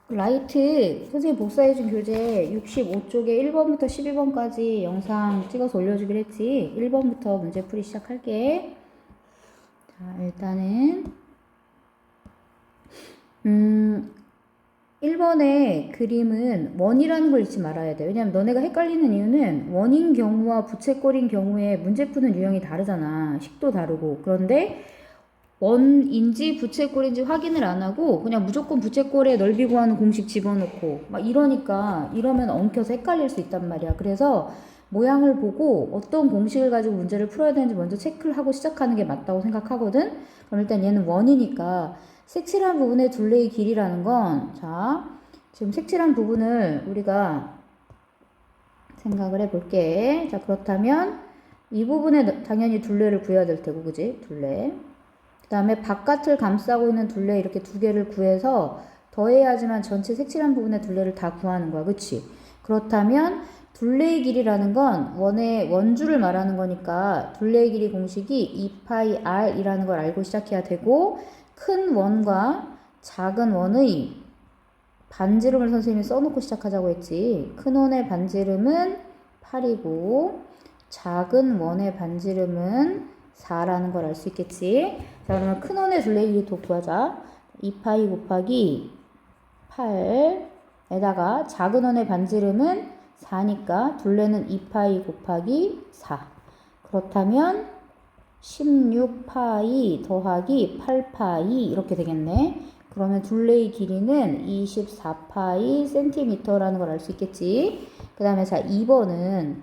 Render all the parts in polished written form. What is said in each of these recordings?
라이트 선생님 복사해준 교재 65쪽에 1번부터 12번까지 영상 찍어서 올려주기로 했지. 1번부터 문제풀이 시작할게. 자, 일단은 1번의 그림은 원이라는 걸 잊지 말아야 돼. 왜냐면 너네가 헷갈리는 이유는 원인 경우와 부채꼴인 경우에 문제 푸는 유형이 다르잖아. 식도 다르고. 그런데 원인지 부채꼴인지 확인을 안 하고 그냥 무조건 부채꼴의 넓이 구하는 공식 집어넣고 막 이러니까 이러면 엉켜서 헷갈릴 수 있단 말이야. 그래서 모양을 보고 어떤 공식을 가지고 문제를 풀어야 되는지 먼저 체크를 하고 시작하는 게 맞다고 생각하거든. 그럼 일단 얘는 원이니까 색칠한 부분의 둘레의 길이라는 건, 자, 지금 색칠한 부분을 우리가 생각을 해볼게. 자, 그렇다면 이 부분에 당연히 둘레를 구해야 될 테고, 그지? 둘레. 그 다음에 바깥을 감싸고 있는 둘레 이렇게 두 개를 구해서 더해야지만 전체 색칠한 부분의 둘레를 다 구하는 거야. 그치? 그렇다면 둘레의 길이라는 건 원의 원주를 말하는 거니까 둘레의 길이 공식이 2파이 r이라는 걸 알고 시작해야 되고, 큰 원과 작은 원의 반지름을 선생님이 써놓고 시작하자고 했지. 큰 원의 반지름은 8이고 작은 원의 반지름은 4라는 걸 알 수 있겠지. 자, 그러면 큰 원의 둘레 길이 구하자. 2파이 곱하기 8에다가 작은 원의 반지름은 4니까 둘레는 2파이 곱하기 4. 그렇다면 16파이 더하기 8파이 이렇게 되겠네. 그러면 둘레의 길이는 24파이 cm라는 걸 알 수 있겠지. 그 다음에 자 2번은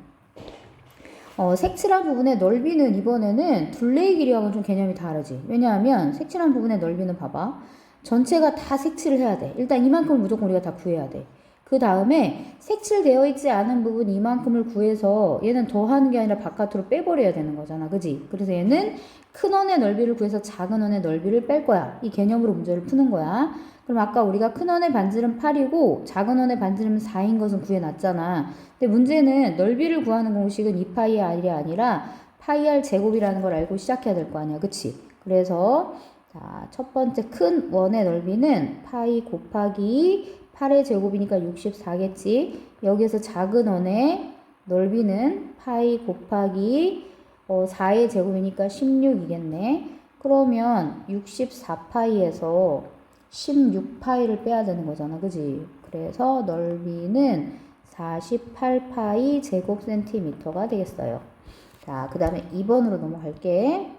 색칠한 부분의 넓이는 이번에는 둘레의 길이하고는 좀 개념이 다르지. 왜냐하면 색칠한 부분의 넓이는 봐봐. 전체가 다 색칠을 해야 돼. 일단 이만큼을 무조건 우리가 다 구해야 돼. 그 다음에 색칠되어 있지 않은 부분 이만큼을 구해서 얘는 더하는 게 아니라 바깥으로 빼버려야 되는 거잖아. 그지? 그래서 얘는 큰 원의 넓이를 구해서 작은 원의 넓이를 뺄 거야. 이 개념으로 문제를 푸는 거야. 그럼 아까 우리가 큰 원의 반지름 8이고 작은 원의 반지름 4인 것은 구해놨잖아. 근데 문제는 넓이를 구하는 공식은 2파이 r이 아니라 파이 r 제곱이라는 걸 알고 시작해야 될 거 아니야. 그치? 그래서 자, 첫 번째 큰 원의 넓이는 파이 곱하기 8의 제곱이니까 64겠지. 여기에서 작은 원의 넓이는 파이 곱하기 4의 제곱이니까 16이겠네. 그러면 64파이에서 16파이를 빼야 되는 거잖아. 그지? 그래서 넓이는 48파이 제곱 센티미터가 되겠어요. 자, 그 다음에 2번으로 넘어갈게.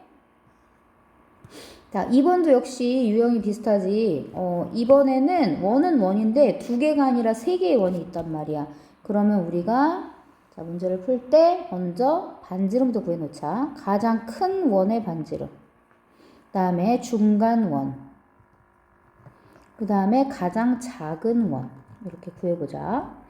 자, 2번도 역시 유형이 비슷하지. 이번에는 원은 원인데 두 개가 아니라 세 개의 원이 있단 말이야. 그러면 우리가 자, 문제를 풀 때 먼저 반지름부터 구해놓자. 가장 큰 원의 반지름. 그 다음에 중간 원. 그 다음에 가장 작은 원. 이렇게 구해보자.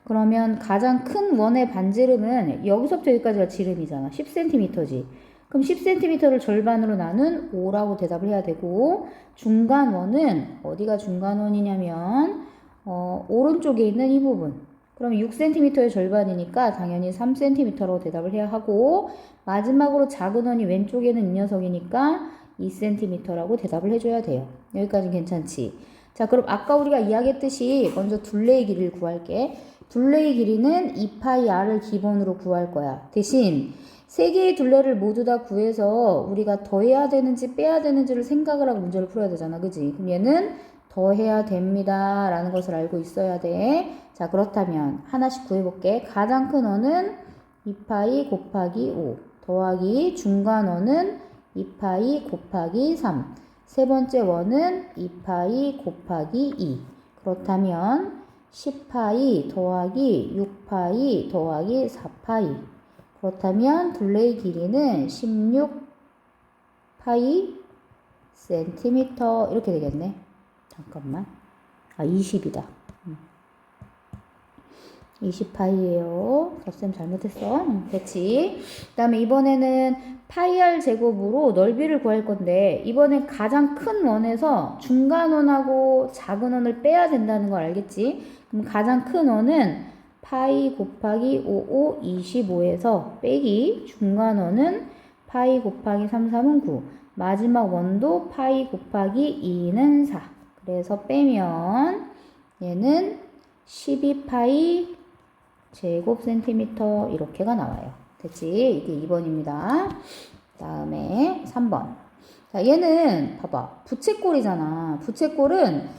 그러면 가장 큰 원의 반지름은 여기서부터 여기까지가 지름이잖아. 10cm지. 그럼 10cm를 절반으로 나눈 5라고 대답을 해야 되고, 중간원은 어디가 중간원이냐면 오른쪽에 있는 이 부분. 그럼 6cm의 절반이니까 당연히 3cm라고 대답을 해야 하고, 마지막으로 작은 원이 왼쪽에는 이 녀석이니까 2cm라고 대답을 해줘야 돼요. 여기까지는 괜찮지? 자, 그럼 아까 우리가 이야기했듯이 먼저 둘레의 길이를 구할게. 둘레의 길이는 2파이 r을 기본으로 구할 거야. 대신 세 개의 둘레를 모두 다 구해서 우리가 더해야 되는지 빼야 되는지를 생각을 하고 문제를 풀어야 되잖아. 그지? 그럼 얘는 더해야 됩니다. 라는 것을 알고 있어야 돼. 자, 그렇다면 하나씩 구해볼게. 가장 큰 원은 2파이 곱하기 5 더하기 중간 원은 2파이 곱하기 3. 세 번째 원은 2파이 곱하기 2. 그렇다면 10파이 더하기 6파이 더하기 4파이. 그렇다면 둘레의 길이는 16파이 센티미터 이렇게 되겠네. 잠깐만. 20이다. 20파이예요. 쌤 잘못했어. 됐지. 그 다음에 이번에는 파이 r 제곱으로 넓이를 구할 건데, 이번엔 가장 큰 원에서 중간 원하고 작은 원을 빼야 된다는 걸 알겠지? 그럼 가장 큰 원은 파이 곱하기 55, 25에서 빼기 중간 원은 파이 곱하기 3, 3은 9. 마지막 원도 파이 곱하기 2는 4. 그 그래서 빼면 얘는 12파이 제곱 센티미터 이렇게가 나와요. 됐지? 이게 2번입니다. 다음에 3번. 자, 얘는 봐봐. 부채꼴이잖아. 부채꼴은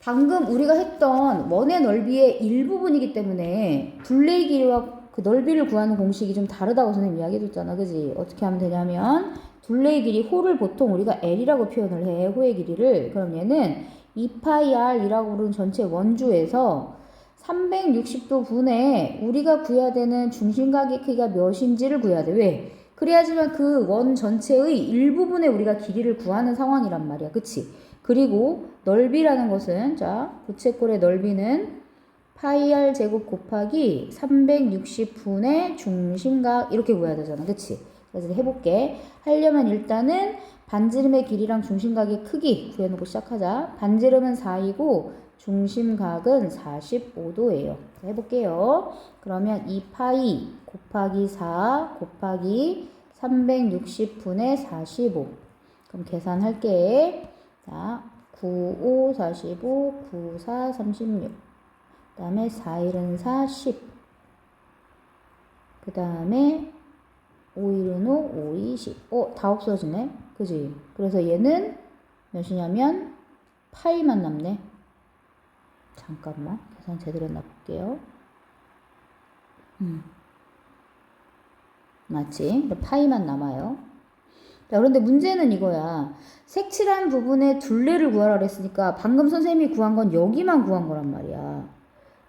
방금 우리가 했던 원의 넓이의 일부분이기 때문에 둘레의 길이와 그 넓이를 구하는 공식이 좀 다르다고 선생님 이야기해줬잖아. 그지? 어떻게 하면 되냐면 둘레의 길이 호를 보통 우리가 L이라고 표현을 해. 호의 길이를. 그럼 얘는 2파이 R이라고 부르는 전체 원주에서 360도 분에 우리가 구해야 되는 중심각의 크기가 몇인지를 구해야 돼. 왜? 그래야지만 그 원 전체의 일부분에 우리가 길이를 구하는 상황이란 말이야. 그치? 그리고 넓이라는 것은 자 부채꼴의 넓이는 파이 r 제곱 곱하기 360분의 중심각 이렇게 구해야 되잖아. 그치? 그래서 해볼게. 하려면 일단은 반지름의 길이랑 중심각의 크기 구해놓고 시작하자. 반지름은 4이고 중심각은 45도예요. 해볼게요. 그러면 2파이 곱하기 4 곱하기 360분의 45. 그럼 계산할게. 자, 9, 5, 45, 9, 4, 36. 그 다음에 4, 1은 4, 10. 그 다음에 5, 1은 5, 5, 20. 다 없어지네. 그지? 그래서 얘는 몇이냐면 파이만 남네. 잠깐만. 계산 제대로 했나 볼게요. 맞지? 파이만 남아요. 자, 그런데 문제는 이거야. 색칠한 부분에 둘레를 구하라 그랬으니까 방금 선생님이 구한 건 여기만 구한 거란 말이야.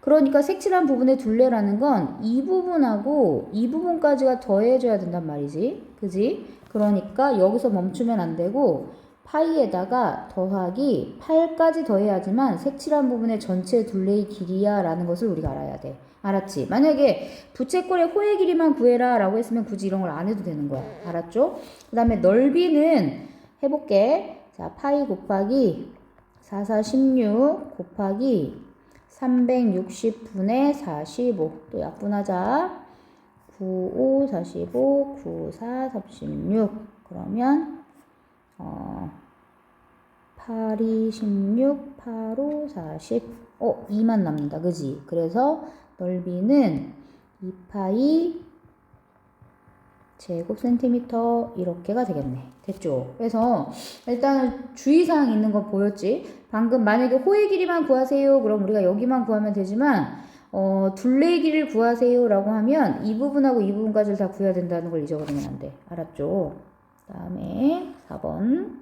그러니까 색칠한 부분의 둘레라는 건 이 부분하고 이 부분까지가 더해져야 된단 말이지. 그지? 그러니까 여기서 멈추면 안 되고 파이에다가 더하기 8까지 더해야지만 색칠한 부분의 전체 둘레의 길이야 라는 것을 우리가 알아야 돼. 알았지? 만약에 부채꼴의 호의 길이만 구해라 라고 했으면 굳이 이런 걸 안 해도 되는 거야. 알았죠? 그 다음에 넓이는 해볼게. 자, 파이 곱하기 4, 4, 16 곱하기 360분의 45. 또 약분하자. 9, 5, 45, 9, 4, 36. 그러면 8, 2, 16, 8, 5, 40. 2만 남는다. 그지? 그래서 넓이는 2파이 제곱 센티미터 이렇게가 되겠네. 됐죠? 그래서 일단은 주의사항 있는 거 보였지? 방금 만약에 호의 길이만 구하세요. 그럼 우리가 여기만 구하면 되지만 둘레의 길이를 구하세요 라고 하면 이 부분하고 이 부분까지를 다 구해야 된다는 걸 잊어버리면 안 돼. 알았죠? 그 다음에 4번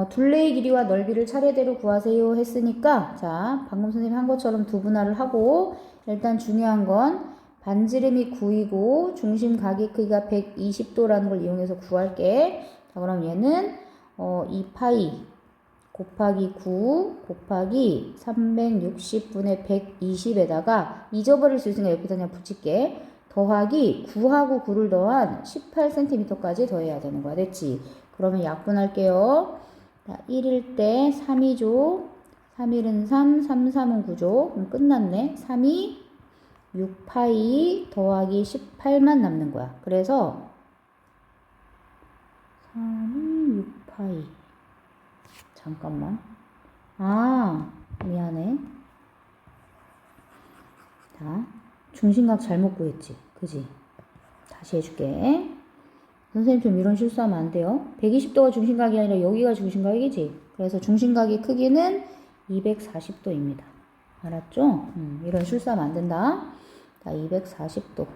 둘레의 길이와 넓이를 차례대로 구하세요 했으니까 자 방금 선생님이 한 것처럼 두 분할을 하고 일단 중요한 건 반지름이 9이고 중심 각의 크기가 120도라는 걸 이용해서 구할게. 자 그럼 얘는 2파이 곱하기 9 곱하기 360분의 120에다가 잊어버릴 수 있으니까 옆에다 그냥 붙일게. 더하기 9하고 9를 더한 18cm까지 더해야 되는 거야. 됐지? 그러면 약분할게요. 자, 1일 때 3이죠. 3일은 3, 3, 3은 9죠. 그럼 끝났네. 3이 6파이 더하기 18만 남는 거야. 그래서 3이 6파이. 잠깐만. 미안해. 자, 중심각 잘못 구했지. 그지? 다시 해줄게. 선생님 좀 이런 실수하면 안 돼요. 120도가 중심각이 아니라 여기가 중심각이지. 그래서 중심각의 크기는 240도입니다. 알았죠? 이런 실수하면 안 된다. 자, 240도.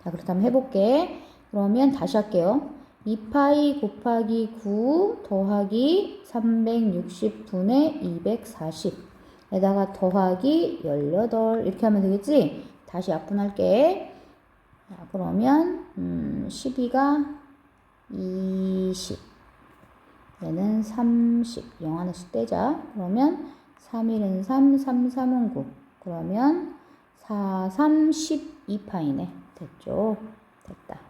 자, 그렇다면 해볼게. 그러면 다시 할게요. 2파이 곱하기 9 더하기 360분의 240 에다가 더하기 18 이렇게 하면 되겠지? 다시 약분할게. 자, 그러면 12가 20 얘는 30 0 하나씩 떼자. 그러면 3일은 3, 3, 3은 9 그러면 4, 3, 12파이네. 됐죠? 됐다.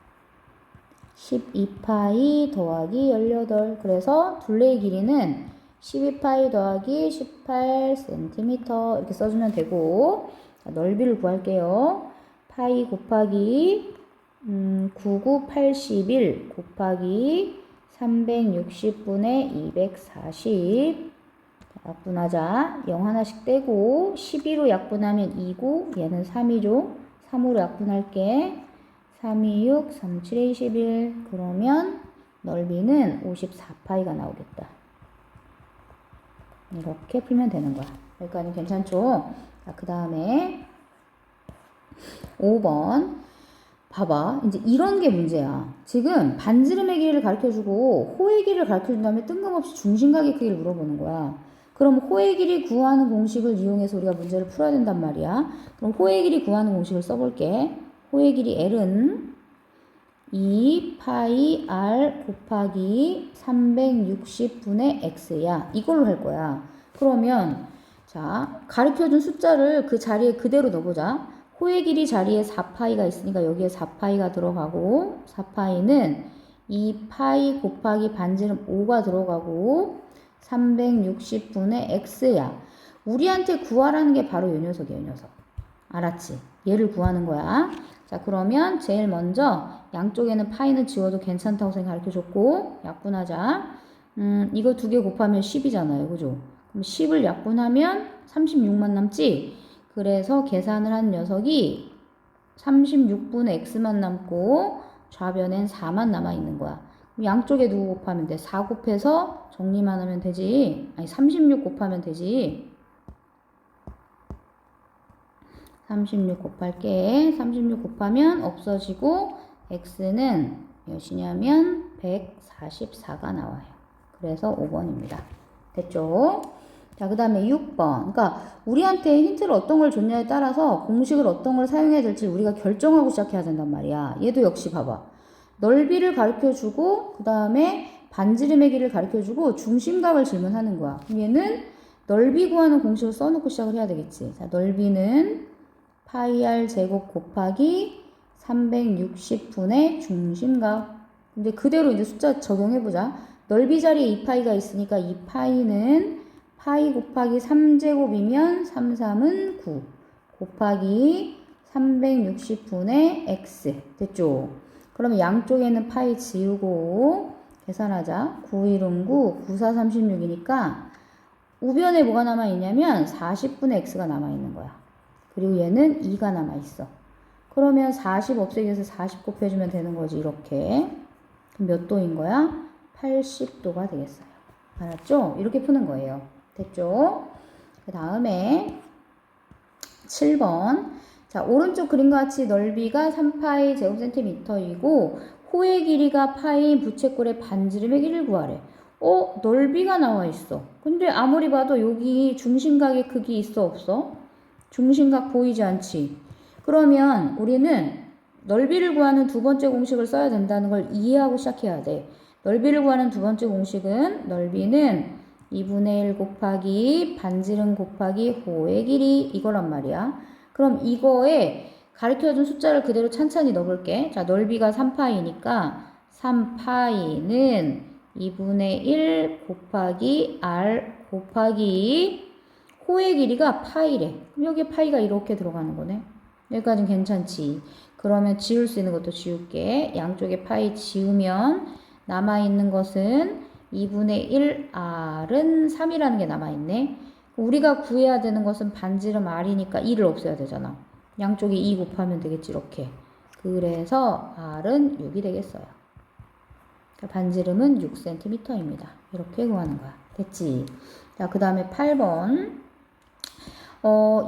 12파이 더하기 18 그래서 둘레의 길이는 12파이 더하기 18cm 이렇게 써주면 되고 자, 넓이를 구할게요. 파이 곱하기 9981 곱하기 360분의 240. 약분하자. 0 하나씩 떼고 12로 약분하면 2고 얘는 3이죠. 3으로 약분할게. 326, 37에 21. 그러면 넓이는 54파이가 나오겠다. 이렇게 풀면 되는 거야. 여기까지 괜찮죠? 자, 그 다음에 5번. 봐봐. 이제 이런 게 문제야. 지금 반지름의 길이를 가르쳐주고 호의 길이를 가르쳐준 다음에 뜬금없이 중심각의 크기를 물어보는 거야. 그럼 호의 길이 구하는 공식을 이용해서 우리가 문제를 풀어야 된단 말이야. 그럼 호의 길이 구하는 공식을 써볼게. 호의 길이 L은 2파이 R 곱하기 360분의 X야. 이걸로 할 거야. 그러면 자, 가르쳐준 숫자를 그 자리에 그대로 넣어보자. 호의 길이 자리에 4파이가 있으니까 여기에 4파이가 들어가고 4파이는 2파이 곱하기 반지름 5가 들어가고 360분의 X야. 우리한테 구하라는 게 바로 이 녀석이야, 이 녀석. 알았지? 얘를 구하는 거야. 자, 그러면 제일 먼저 양쪽에는 파이는 지워도 괜찮다고 가르쳐줬고 약분하자. 이거 두 개 곱하면 10이잖아요. 그죠? 그럼 10을 약분하면 36만 남지? 그래서 계산을 한 녀석이 36분의 x만 남고 좌변엔 4만 남아있는 거야. 양쪽에 누구 곱하면 돼? 4 곱해서 정리만 하면 되지. 아니 36 곱하면 되지. 36 곱할게. 36 곱하면 없어지고 x는 몇이냐면 144가 나와요. 그래서 5번입니다. 됐죠? 자, 그 다음에 6번. 그러니까 우리한테 힌트를 어떤 걸 줬냐에 따라서 공식을 어떤 걸 사용해야 될지 우리가 결정하고 시작해야 된단 말이야. 얘도 역시 봐봐. 넓이를 가르쳐주고 그 다음에 반지름의 길이를 가르쳐주고 중심각을 질문하는 거야. 그럼 얘는 넓이 구하는 공식을 써놓고 시작을 해야 되겠지. 자, 넓이는 파이 r 제곱 곱하기 360분의 중심각. 이제 그대로 이제 숫자 적용해보자. 넓이 자리에 2파이가 있으니까 2파이는 파이 곱하기 3제곱이면 3, 3은 9 곱하기 360분의 x. 됐죠? 그러면 양쪽에는 파이 지우고 계산하자. 9, 1은 9, 9, 4, 36이니까 우변에 뭐가 남아있냐면 40분의 x가 남아있는 거야. 그리고 얘는 2가 남아있어. 그러면 40 없애기 위해서 40 곱해주면 되는 거지. 이렇게. 그럼 몇 도인 거야? 80도가 되겠어요. 알았죠? 이렇게 푸는 거예요. 됐죠? 그 다음에 7번. 자, 오른쪽 그림과 같이 넓이가 3파이 제곱센티미터이고 호의 길이가 파이인 부채꼴의 반지름의 길이를 구하래. 넓이가 나와 있어. 근데 아무리 봐도 여기 중심각의 크기 있어 없어? 중심각 보이지 않지? 그러면 우리는 넓이를 구하는 두 번째 공식을 써야 된다는 걸 이해하고 시작해야 돼. 넓이를 구하는 두 번째 공식은 넓이는 2분의 1 곱하기 반지름 곱하기 호의 길이 이거란 말이야. 그럼 이거에 가르쳐준 숫자를 그대로 찬찬히 넣어볼게. 자, 넓이가 3파이니까 3파이는 2분의 1 곱하기 r 곱하기 호의 길이가 파이래. 그럼 여기에 파이가 이렇게 들어가는 거네. 여기까지는 괜찮지. 그러면 지울 수 있는 것도 지울게. 양쪽에 파이 지우면 남아있는 것은 2분의 1r은 3이라는 게 남아있네. 우리가 구해야 되는 것은 반지름 r이니까 2를 없애야 되잖아. 양쪽에 2 곱하면 되겠지. 이렇게. 그래서 r은 6이 되겠어요. 반지름은 6cm입니다. 이렇게 구하는 거야. 됐지? 자, 그 다음에 8번.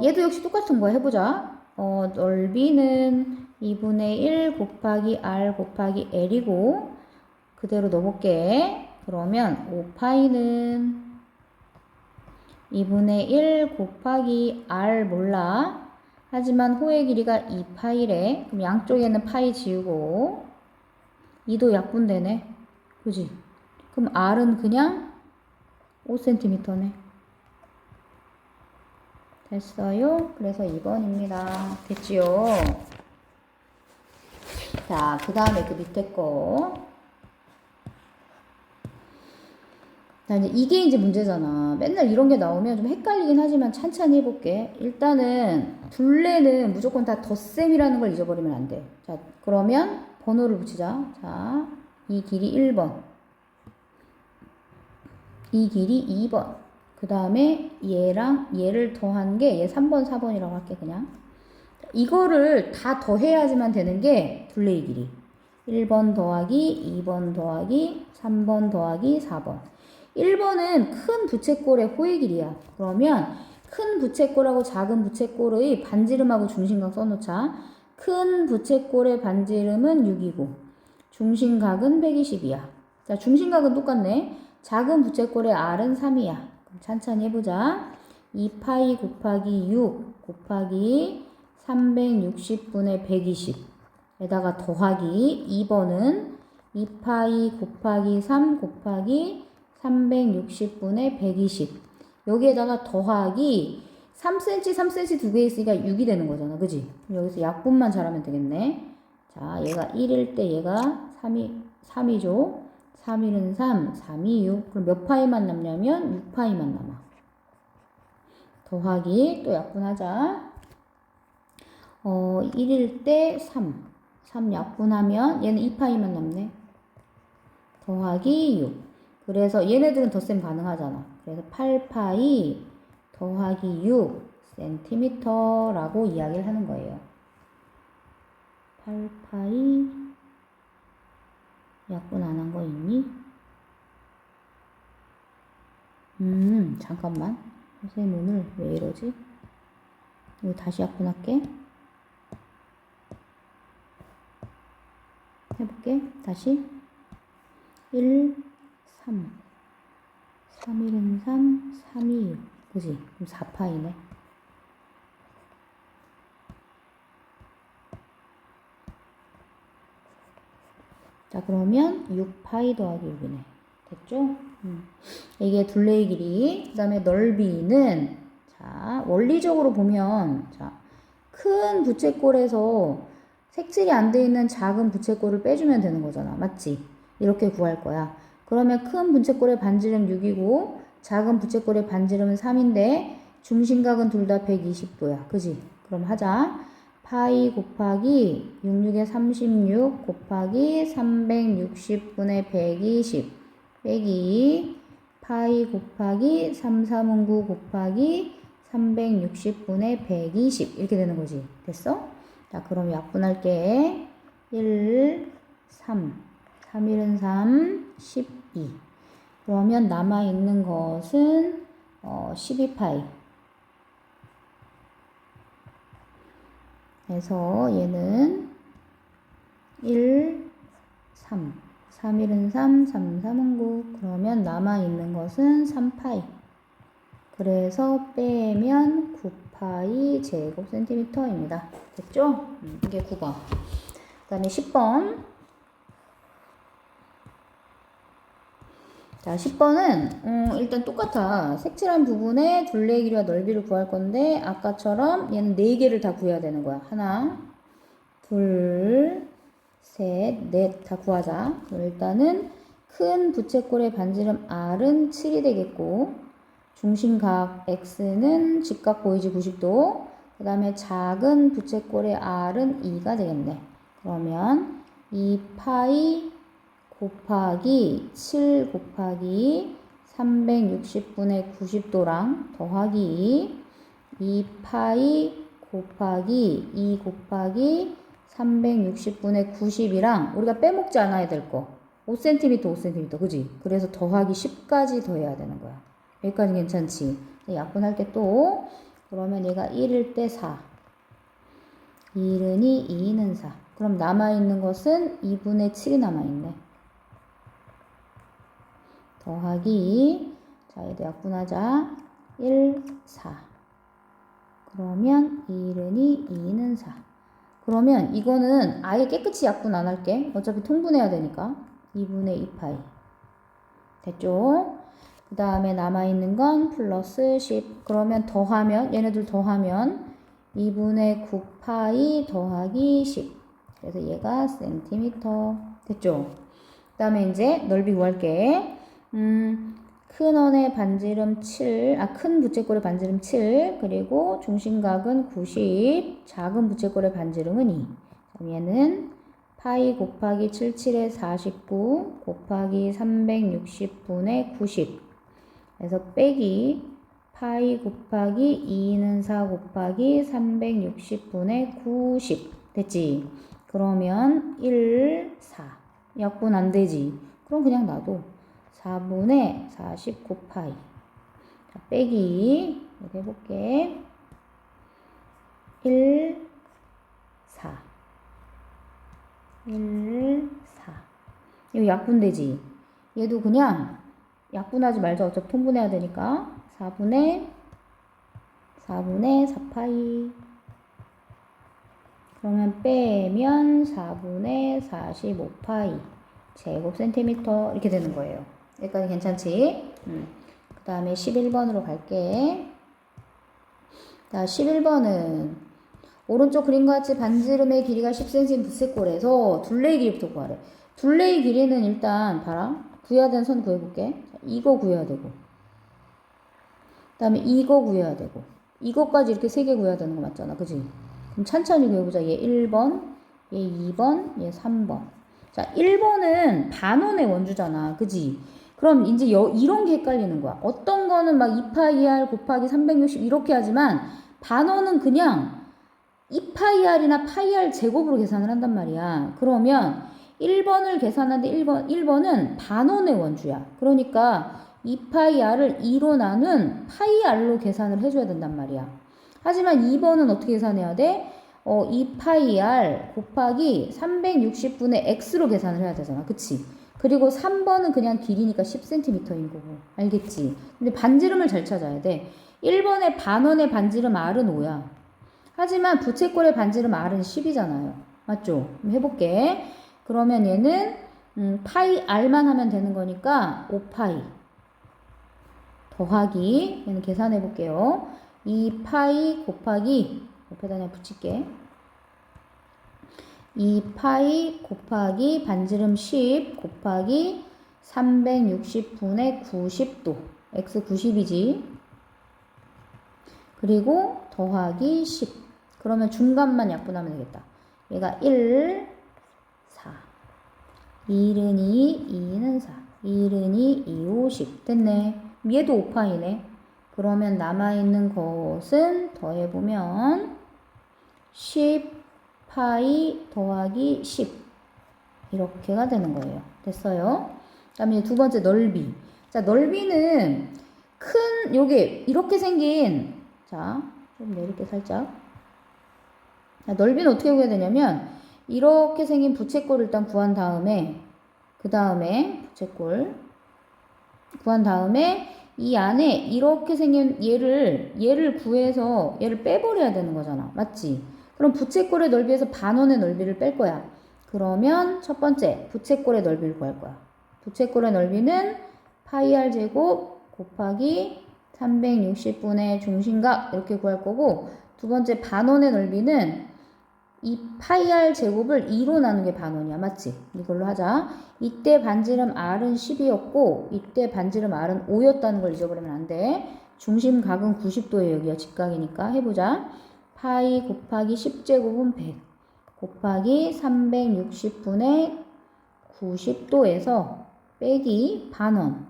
얘도 역시 똑같은 거 해보자. 넓이는 2분의 1 곱하기 r 곱하기 l이고 그대로 넣어볼게. 그러면 5파이는 2분의 1 곱하기 r 몰라. 하지만 호의 길이가 2파이래. 그럼 양쪽에는 파이 지우고 2도 약분되네. 그지? 그럼 r은 그냥 5cm네. 됐어요? 그래서 2번입니다. 됐지요? 자, 그 다음에 그 밑에 거. 자, 이게 이제 문제잖아. 맨날 이런 게 나오면 좀 헷갈리긴 하지만 찬찬히 해볼게. 일단은 둘레는 무조건 다 덧셈이라는 걸 잊어버리면 안 돼. 자, 그러면 번호를 붙이자. 자, 이 길이 1번. 이 길이 2번. 그 다음에 얘랑 얘를 더한 게 얘 3번, 4번이라고 할게 그냥. 이거를 다 더해야지만 되는 게 둘레의 길이. 1번 더하기 2번 더하기 3번 더하기 4번. 1번은 큰 부채꼴의 호의 길이야. 그러면 큰 부채꼴하고 작은 부채꼴의 반지름하고 중심각 써놓자. 큰 부채꼴의 반지름은 6이고 중심각은 120이야. 자, 중심각은 똑같네. 작은 부채꼴의 R은 3이야. 그럼 천천히 해보자. 2파이 곱하기 6 곱하기 360분의 120 에다가 더하기 2번은 2파이 곱하기 3 곱하기 360분의 120 여기에다가 더하기 3cm 3cm 두 개 있으니까 6이 되는 거잖아. 그지? 여기서 약분만 잘하면 되겠네. 자, 얘가 1일 때 얘가 3이죠. 3일은 3, 3이 6. 그럼 몇 파이만 남냐면 6파이만 남아. 더하기 또 약분하자. 1일 때 3. 3 약분하면 얘는 2파이만 남네. 더하기 6. 그래서 얘네들은 덧셈 가능하잖아. 그래서 8파이 더하기 6 cm라고 이야기를 하는 거예요. 8파이 약분 안 한 거 있니? 잠깐만. 선생님 오늘 왜 이러지? 이거 다시 약분할게. 해볼게. 다시. 1, 3. 3일은 3, 3이 6. 그지? 그럼 4파이네. 자, 그러면 6파이 더하기 6이네. 됐죠? 이게 둘레의 길이. 그 다음에 넓이는, 자, 원리적으로 보면, 자, 큰 부채꼴에서 색칠이 안 돼 있는 작은 부채꼴을 빼주면 되는 거잖아. 맞지? 이렇게 구할 거야. 그러면 큰 부채꼴의 반지름 6이고, 작은 부채꼴의 반지름은 3인데, 중심각은 둘 다 120도야. 그지? 그럼 하자. 파이 곱하기 66에 36 곱하기 360분의 120 빼기 파이 곱하기 3, 3은 9 곱하기 360분의 120 이렇게 되는 거지. 됐어? 자, 그럼 약분할게. 1, 3, 3일은 3, 12 그러면 남아있는 것은 12파이 그래서 얘는 1, 3 3일은 3, 3, 3은 9 그러면 남아있는 것은 3파이 그래서 빼면 9파이 제곱 센티미터입니다. 됐죠? 이게 9번. 그 다음에 10번. 자, 10번은 일단 똑같아. 색칠한 부분에 둘레의 길이와 넓이를 구할 건데 아까처럼 얘는 4개를 다 구해야 되는 거야. 하나, 둘, 셋, 넷 다 구하자. 그럼 일단은 큰 부채꼴의 반지름 R은 7이 되겠고 중심각 X는 직각 보이지 90도 그 다음에 작은 부채꼴의 R은 2가 되겠네. 그러면 2파이 곱하기 7 곱하기 360분의 90도랑 더하기 2파이 곱하기 2 곱하기 360분의 90이랑 우리가 빼먹지 않아야 될 거 5cm 5cm 그지? 그래서 더하기 10까지 더해야 되는 거야. 여기까지 괜찮지? 약분할 게 또 그러면 얘가 1일 때 4 1은 2, 2는 4 그럼 남아있는 것은 2분의 7이 남아있네. 더하기 자 얘도 약분하자 1, 4 그러면 1은 2, 2는 4 그러면 이거는 아예 깨끗이 약분 안 할게. 어차피 통분해야 되니까 2분의 2파이 됐죠? 그 다음에 남아있는 건 플러스 10 그러면 더하면 얘네들 더하면 2분의 9파이 더하기 10 그래서 얘가 센티미터 됐죠? 그 다음에 이제 넓이 구할게. 큰 원의 반지름 7, 큰 부채꼴의 반지름 7, 그리고 중심각은 90, 작은 부채꼴의 반지름은 2. 그럼 얘는 파이 곱하기 77에 49 곱하기 360분의 90. 그래서 빼기 파이 곱하기 2는 4 곱하기 360분의 90 됐지? 그러면 1, 4 약분 안 되지? 그럼 그냥 놔둬. 4분의 49파이 자, 빼기 이렇게 해볼게. 1, 4 1, 4 이거 약분되지? 얘도 그냥 약분하지 말자. 어차피 통분해야 되니까 4분의 4파이 그러면 빼면 4분의 45파이 제곱 센티미터 이렇게 되는 거예요. 여기까지 괜찮지? 그 다음에 11번으로 갈게. 자, 11번은 오른쪽 그림과 같이 반지름의 길이가 10cm인 부채꼴에서 둘레의 길이부터 구하래. 둘레의 길이는 일단 봐라. 구해야 되는 선 구해볼게. 자, 이거 구해야 되고 그 다음에 이거 구해야 되고 이거까지 이렇게 3개 구해야 되는 거 맞잖아. 그지? 그럼 천천히 구해보자. 얘 1번, 얘 2번, 얘 3번. 자, 1번은 반원의 원주잖아. 그지? 그럼 이제 이런 게 헷갈리는 거야. 어떤 거는 막 2파이r 곱하기 360 이렇게 하지만 반원은 그냥 2파이r이나 파이r 제곱으로 계산을 한단 말이야. 그러면 1번을 계산하는데 1번은 반원의 원주야. 그러니까 2파이r을 2로 나눈 파이r로 계산을 해줘야 된단 말이야. 하지만 2번은 어떻게 계산해야 돼? 2파이r 곱하기 360분의 x로 계산을 해야 되잖아. 그치? 그리고 3번은 그냥 길이니까 10cm인 거고. 알겠지? 근데 반지름을 잘 찾아야 돼. 1번의 반원의 반지름 r은 5야. 하지만 부채꼴의 반지름 r은 10이잖아요. 맞죠? 그럼 해볼게. 그러면 얘는 파이 r만 하면 되는 거니까 5파이 더하기 얘는 계산해 볼게요. 2파이 곱하기 옆에다 그냥 붙일게. 2파이 곱하기 반지름 10 곱하기 360분의 90도 x 90이지. 그리고 더하기 10 그러면 중간만 약분하면 되겠다. 얘가 1, 4 1은 2, 2는 4 1은 2, 2, 50 됐네. 얘도 5파이네. 그러면 남아있는 것은 더해보면 10파이 더하기 10 이렇게가 되는 거예요. 됐어요? 그 다음에 두 번째 넓이. 자, 넓이는 큰 요게 이렇게 생긴 자, 좀 내릴게 살짝. 자, 넓이는 어떻게 구해야 되냐면 이렇게 생긴 부채꼴을 일단 구한 다음에 그 다음에 부채꼴 구한 다음에 이 안에 이렇게 생긴 얘를 구해서 얘를 빼버려야 되는 거잖아. 맞지? 그럼 부채꼴의 넓이에서 반원의 넓이를 뺄 거야. 그러면 첫 번째 부채꼴의 넓이를 구할 거야. 부채꼴의 넓이는 파이 r 제곱 곱하기 360분의 중심각 이렇게 구할 거고 두 번째 반원의 넓이는 이 파이 r 제곱을 2로 나눈 게 반원이야. 맞지? 이걸로 하자. 이때 반지름 r은 10이었고 이때 반지름 r은 5였다는 걸 잊어버리면 안 돼. 중심각은 90도예요. 여기가 직각이니까 해보자. 파이 곱하기 10제곱은 100 곱하기 360분의 90도에서 빼기 반원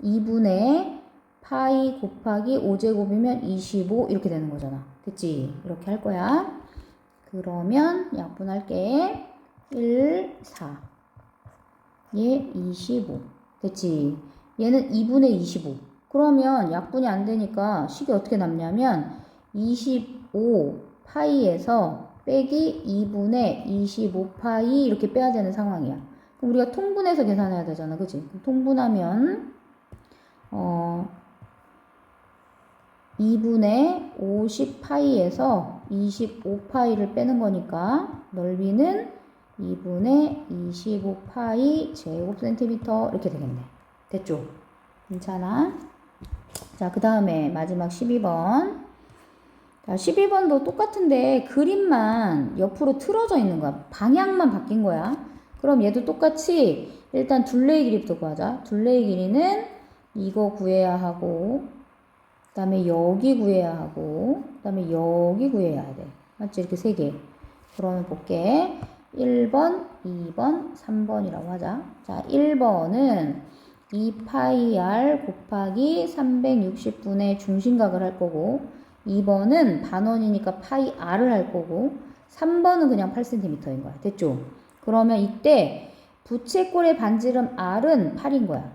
2분의 파이 곱하기 5제곱이면 25 이렇게 되는 거잖아. 그치? 이렇게 할 거야. 그러면 약분할게. 1, 4 얘 25 됐지? 얘는 2분의 25 그러면 약분이 안 되니까 식이 어떻게 남냐면 25 파이에서 빼기 2분의 25파이 이렇게 빼야 되는 상황이야. 그럼 우리가 통분해서 계산해야 되잖아. 그치? 통분하면 2분의 50파이에서 25파이를 빼는 거니까 넓이는 2분의 25파이 제곱 센티미터 이렇게 되겠네. 됐죠? 괜찮아? 자, 그 다음에 마지막 12번. 자, 12번도 똑같은데 그림만 옆으로 틀어져 있는 거야. 방향만 바뀐 거야. 그럼 얘도 똑같이 일단 둘레의 길이부터 구하자. 둘레의 길이는 이거 구해야 하고 그 다음에 여기 구해야 하고 그 다음에 여기 구해야 돼. 맞지? 이렇게 3개. 그러면 볼게. 1번, 2번, 3번이라고 하자. 자, 1번은 2파이 r 곱하기 360분의 중심각을 할 거고 2번은 반원이니까 파이 r을 할 거고 3번은 그냥 8cm인 거야. 됐죠? 그러면 이때 부채꼴의 반지름 r은 8인 거야.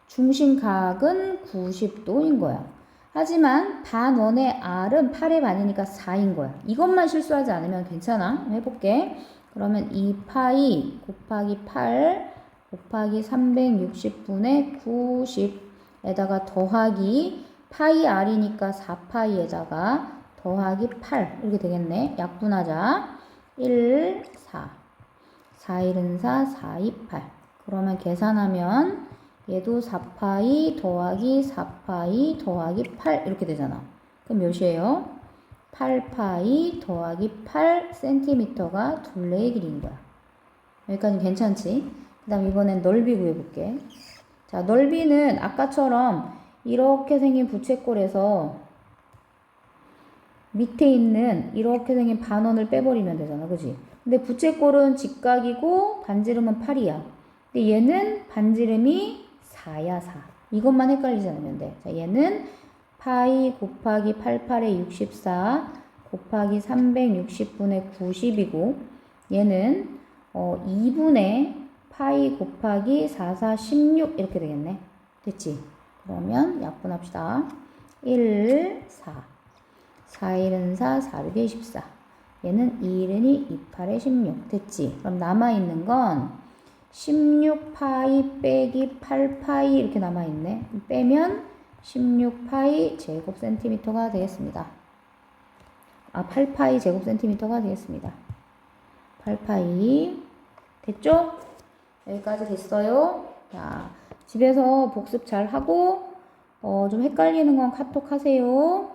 중심각은 90도인 거야. 하지만 반원의 r은 8의 반이니까 4인 거야. 이것만 실수하지 않으면 괜찮아. 해볼게. 그러면 2파이 곱하기 8 곱하기 360분의 90에다가 더하기 파이 r이니까 4파이에다가 더하기 8 이렇게 되겠네. 약분하자. 1, 4. 4, 1은 4, 4, 2, 8. 그러면 계산하면 얘도 4파이 더하기 4파이 더하기 8 이렇게 되잖아. 그럼 몇이에요? 8파이 더하기 8cm가 둘레의 길이인 거야. 여기까지 괜찮지? 그 다음 이번엔 넓이 구해볼게. 자, 넓이는 아까처럼 이렇게 생긴 부채꼴에서 밑에 있는 이렇게 생긴 반원을 빼버리면 되잖아. 그지? 근데 부채꼴은 직각이고 반지름은 8이야. 근데 얘는 반지름이 4야, 4. 이것만 헷갈리지 않으면 돼. 자, 얘는 파이 곱하기 88의 64 곱하기 360분의 90이고 얘는 2분의 파이 곱하기 44, 16 이렇게 되겠네. 됐지? 그러면 약분합시다. 1, 4. 4, 1은 4, 4, 6에 14. 얘는 2, 1은 2, 2, 8에 16. 됐지? 그럼 남아있는 건 16파이 빼기 8파이 이렇게 남아있네. 빼면 16파이 제곱센티미터가 되겠습니다. 8파이 제곱센티미터가 되겠습니다. 8파이. 됐죠? 여기까지 됐어요. 자, 집에서 복습 잘 하고, 좀 헷갈리는 건 카톡 하세요.